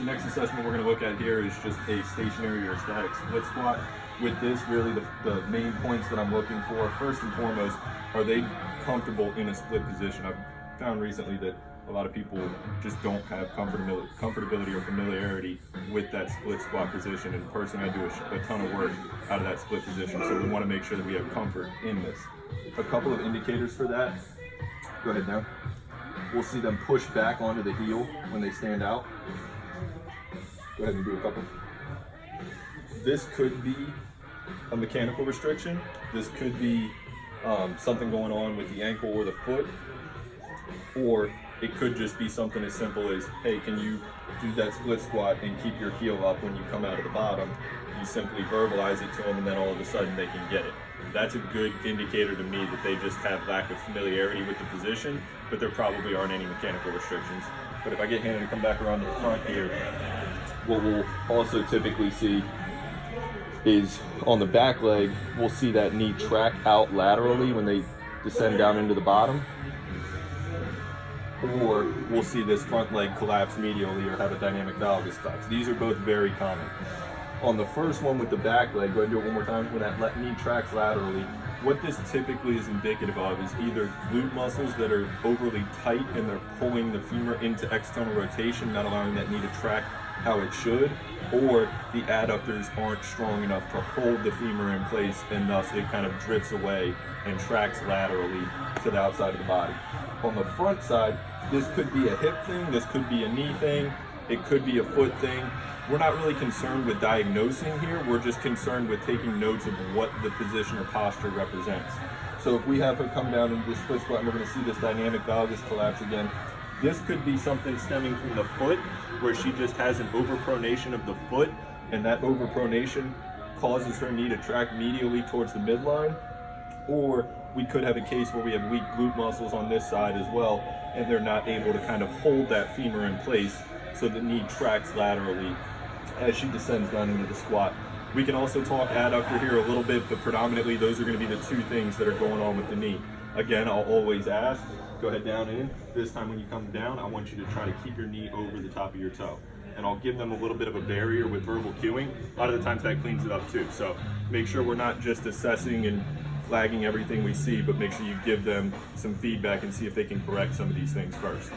The next assessment we're going to look at here is just a stationary or static split squat. With this, really the main points that I'm looking for, first and foremost, are they comfortable in a split position? I've found recently that a lot of people just don't have comfortability or familiarity with that split squat position, and personally I do a ton of work out of that split position, so we want to make sure that we have comfort in this. A couple of indicators for that, go ahead now. We'll see them push back onto the heel when they stand out. Go ahead and do a couple. This could be a mechanical restriction. This could be something going on with the ankle or the foot, or it could just be something as simple as, hey, can you do that split squat and keep your heel up when you come out of the bottom? You simply verbalize it to them, and then all of a sudden they can get it. That's a good indicator to me that they just have lack of familiarity with the position, but there probably aren't any mechanical restrictions. But if I get Hannah to come back around to the front here, what we'll also typically see is on the back leg, we'll see that knee track out laterally when they descend down into the bottom, or we'll see this front leg collapse medially or have a dynamic valgus collapse. These are both very common. On the first one with the back leg, go ahead and do it one more time. When that knee tracks laterally, what this typically is indicative of is either glute muscles that are overly tight and they're pulling the femur into external rotation, not allowing that knee to track how it should, or the adductors aren't strong enough to hold the femur in place, and thus it kind of drifts away and tracks laterally to the outside of the body. On the front side, this could be a hip thing, this could be a knee thing, it could be a foot thing. We're not really concerned with diagnosing here, we're just concerned with taking notes of what the position or posture represents. So if we have her come down into the split squat and we're going to see this dynamic valgus collapse again, this could be something stemming from the foot, where she just has an overpronation of the foot, and that overpronation causes her knee to track medially towards the midline. Or we could have a case where we have weak glute muscles on this side as well, and they're not able to kind of hold that femur in place, so the knee tracks laterally as she descends down into the squat. We can also talk adductor here a little bit, but predominantly those are going to be the two things that are going on with the knee. Again, I'll always ask, go ahead down in. This time when you come down, I want you to try to keep your knee over the top of your toe. And I'll give them a little bit of a barrier with verbal cueing. A lot of the times that cleans it up too. So make sure we're not just assessing and flagging everything we see, but make sure you give them some feedback and see if they can correct some of these things first.